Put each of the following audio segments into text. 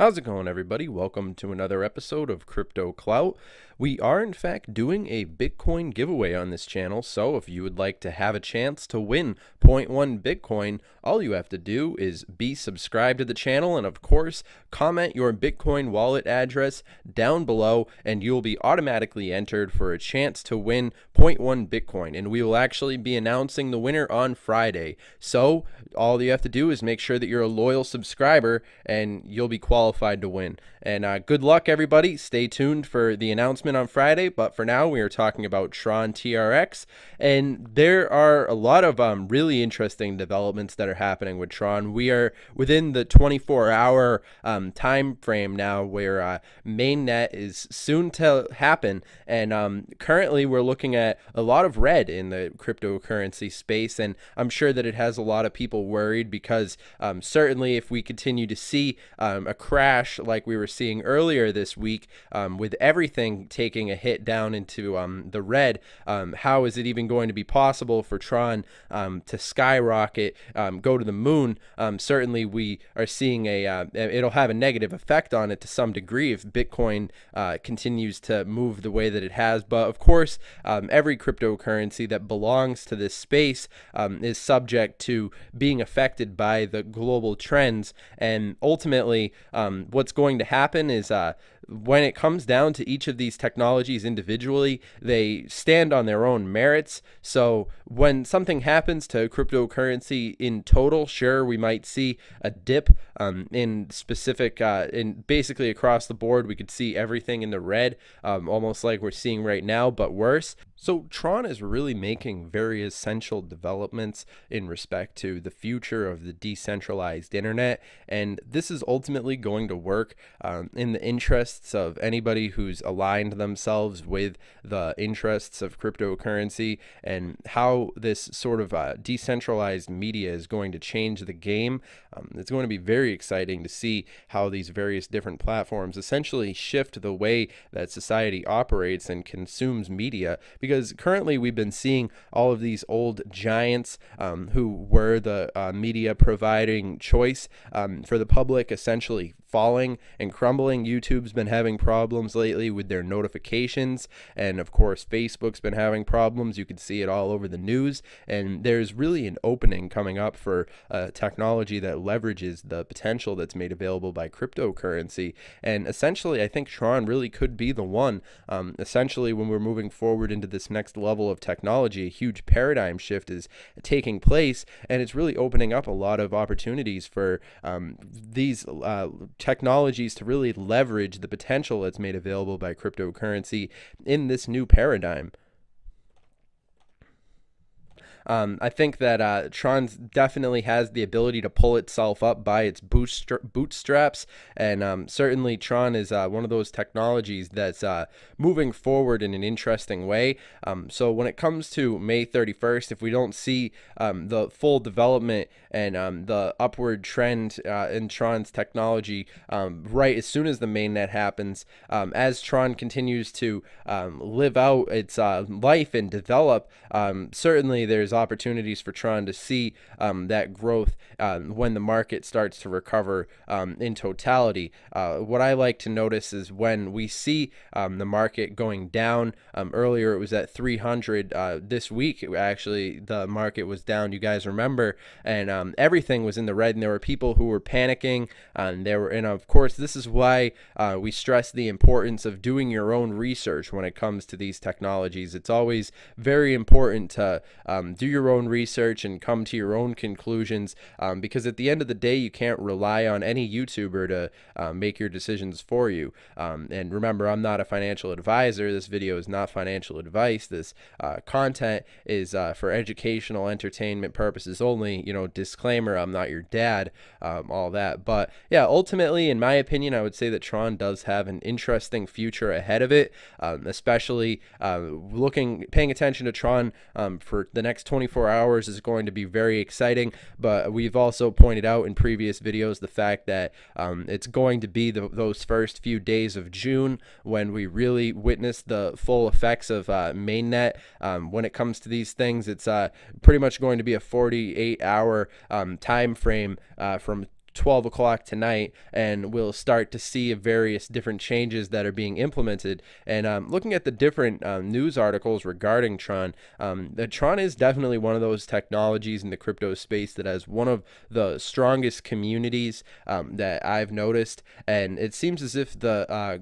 How's it going, everybody? Welcome to another episode of Crypto Clout. We are, in fact, doing a Bitcoin giveaway on this channel, so if you would like to have a chance to win zero point 0.1 Bitcoin, all you have to do is be subscribed to the channel and, of course, comment your Bitcoin wallet address down below, and you'll be automatically entered for a chance to win zero point 0.1 Bitcoin, and we will actually be announcing the winner on Friday. So all you have to do is make sure that you're a loyal subscriber, and you'll be qualified to win. And good luck, everybody. Stay tuned for the announcement on Friday. But for now, we are talking about TRON TRX. And there are a lot of really interesting developments that are happening with TRON. We are within the 24-hour time frame now where MAINNET is soon to happen. And currently, we're looking at a lot of red in the cryptocurrency space. And I'm sure that it has a lot of people worried because certainly if we continue to see a crash like we were seeing earlier this week, with everything taking a hit down into the red, how is it even going to be possible for TRON to skyrocket, go to the moon? Certainly we are seeing it'll have a negative effect on it to some degree if Bitcoin continues to move the way that it has. But of course, every cryptocurrency that belongs to this space is subject to being affected by the global trends. And ultimately, what's going to happen is when it comes down to each of these technologies individually, they stand on their own merits. So when something happens to cryptocurrency in total, sure, we might see a dip in specific, in basically across the board, we could see everything in the red, almost like we're seeing right now, but worse. So TRON is really making very essential developments in respect to the future of the decentralized internet. And this is ultimately going to work in the interests of anybody who's aligned themselves with the interests of cryptocurrency, and how this sort of decentralized media is going to change the game. It's going to be very exciting to see how these various different platforms essentially shift the way that society operates and consumes media, because currently we've been seeing all of these old giants who were the media providing choice for the public essentially falling and crumbling. YouTube's been having problems lately with their notifications, and of course Facebook's been having problems. You can see it all over the news, and there's really an opening coming up for technology that leverages the potential that's made available by cryptocurrency. And essentially I think TRON really could be the one. Essentially, when we're moving forward into this next level of technology, a huge paradigm shift is taking place, and it's really opening up a lot of opportunities for these technologies to really leverage the potential that's made available by cryptocurrency in this new paradigm. I think that TRON definitely has the ability to pull itself up by its bootstraps, and certainly TRON is one of those technologies that's moving forward in an interesting way. So when it comes to May 31st, if we don't see the full development and the upward trend in TRON's technology right as soon as the mainnet happens, as TRON continues to live out its life and develop, certainly there's opportunities for TRON to see that growth when the market starts to recover in totality. What I like to notice is when we see the market going down. Earlier it was at 300. This week actually the market was down, you guys remember, and everything was in the red, and there were people who were panicking, and of course this is why we stress the importance of doing your own research when it comes to these technologies. It's always very important to do your own research and come to your own conclusions, because at the end of the day you can't rely on any YouTuber to make your decisions for you. And remember, I'm not a financial advisor. This video is not financial advice. This content is for educational entertainment purposes only. Disclaimer, I'm not your dad, all that. But yeah, ultimately in my opinion, I would say that TRON does have an interesting future ahead of it, especially paying attention to TRON for the next 24 hours is going to be very exciting. But we've also pointed out in previous videos the fact that it's going to be those first few days of June when we really witness the full effects of MAINNET. When it comes to these things, it's pretty much going to be a 48-hour time frame from 12 o'clock tonight, and we'll start to see various different changes that are being implemented. And looking at the different news articles regarding TRON, the TRON is definitely one of those technologies in the crypto space that has one of the strongest communities that I've noticed. And it seems as if the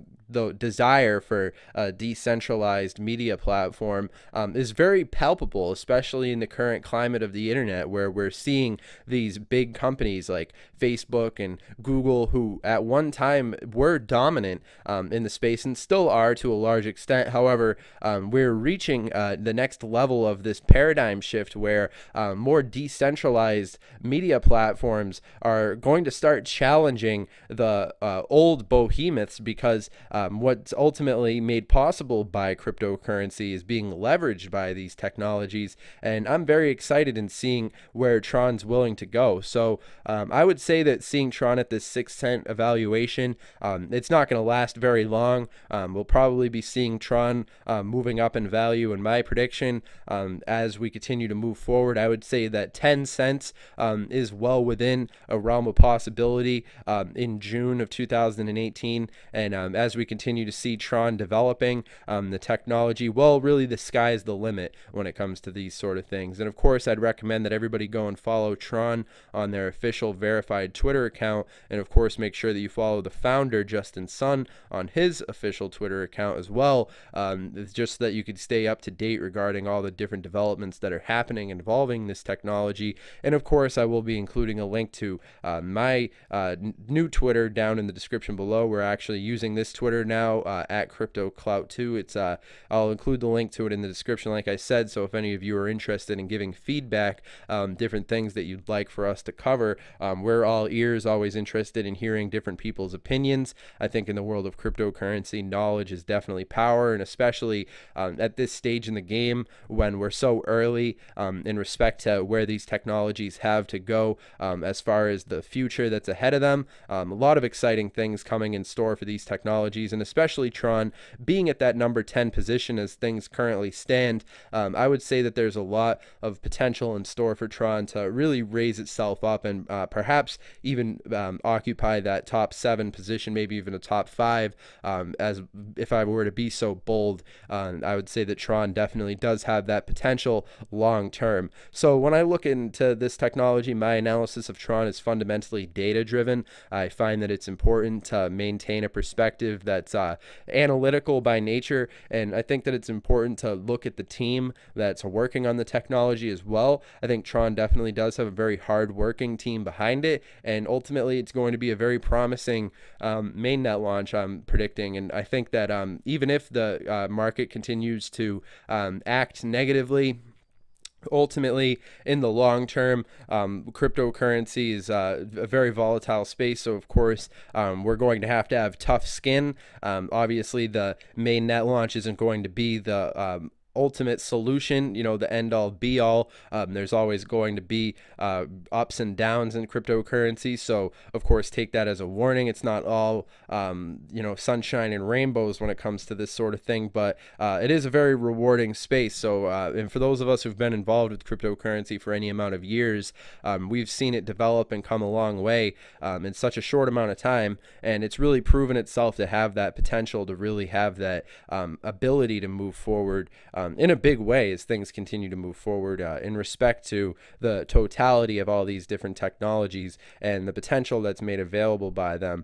desire for a decentralized media platform is very palpable, especially in the current climate of the internet, where we're seeing these big companies like Facebook and Google, who at one time were dominant in the space and still are to a large extent. However, we're reaching the next level of this paradigm shift where more decentralized media platforms are going to start challenging the old behemoths, because what's ultimately made possible by cryptocurrency is being leveraged by these technologies. And I'm very excited in seeing where TRON's willing to go. So I would say that seeing TRON at this 6-cent evaluation, it's not going to last very long. We'll probably be seeing TRON moving up in value, in my prediction, as we continue to move forward. I would say that 10 cents is well within a realm of possibility in June of 2018. And as we continue to see TRON developing, the technology, well, really the sky's the limit when it comes to these sort of things. And of course, I'd recommend that everybody go and follow TRON on their official verified Twitter account. And of course, make sure that you follow the founder, Justin Sun, on his official Twitter account as well, just so that you could stay up to date regarding all the different developments that are happening involving this technology. And of course, I will be including a link to my new Twitter down in the description below. We're actually using this Twitter now at CryptoClout2. It's I'll include the link to it in the description, like I said. So if any of you are interested in giving feedback, different things that you'd like for us to cover, we're all ears, always interested in hearing different people's opinions. I think in the world of cryptocurrency, knowledge is definitely power, and especially at this stage in the game when we're so early in respect to where these technologies have to go as far as the future that's ahead of them. A lot of exciting things coming in store for these technologies, and especially TRON being at that number 10 position as things currently stand. I would say that there's a lot of potential in store for TRON to really raise itself up and perhaps even occupy that top 7 position, maybe even a top 5. As if I were to be so bold, I would say that TRON definitely does have that potential long term. So when I look into this technology, my analysis of TRON is fundamentally data driven. I find that it's important to maintain a perspective that's analytical by nature, and I think that it's important to look at the team that's working on the technology as well. I think TRON definitely does have a very hard working team behind it, and ultimately it's going to be a very promising mainnet launch, I'm predicting. And I think that even if the market continues to act negatively, ultimately in the long term, cryptocurrency is a very volatile space. So of course, we're going to have tough skin. Obviously the mainnet launch isn't going to be the ultimate solution, the end all be all. There's always going to be ups and downs in cryptocurrency. So of course, take that as a warning. It's not all, sunshine and rainbows when it comes to this sort of thing, but it is a very rewarding space. So, and for those of us who've been involved with cryptocurrency for any amount of years, we've seen it develop and come a long way in such a short amount of time. And it's really proven itself to have that potential to really have that ability to move forward in a big way as things continue to move forward in respect to the totality of all these different technologies and the potential that's made available by them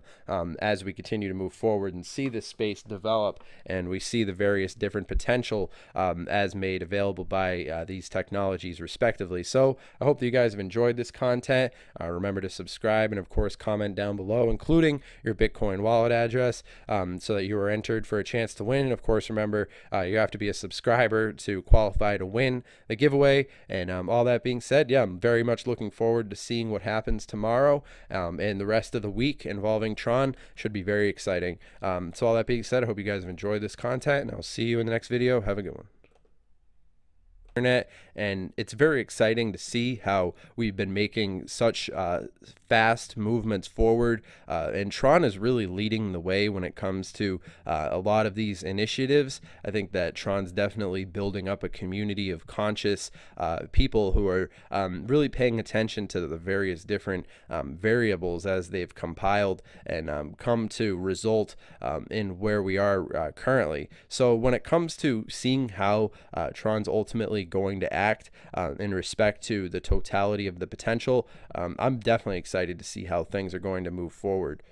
as we continue to move forward and see this space develop, and we see the various different potential as made available by these technologies respectively. So I hope that you guys have enjoyed this content. Remember to subscribe and of course comment down below, including your Bitcoin wallet address, so that you are entered for a chance to win. And of course, remember, you have to be a subscriber to qualify to win the giveaway. And all that being said, yeah, I'm very much looking forward to seeing what happens tomorrow, and the rest of the week involving TRON should be very exciting. So all that being said, I hope you guys have enjoyed this content, and I'll see you in the next video. Have a good one. internet, and it's very exciting to see how we've been making such fast movements forward, and TRON is really leading the way when it comes to a lot of these initiatives. I think that TRON's definitely building up a community of conscious people who are really paying attention to the various different variables as they've compiled and come to result in where we are currently. So when it comes to seeing how TRON's ultimately going to act in respect to the totality of the potential, I'm definitely excited to see how things are going to move forward.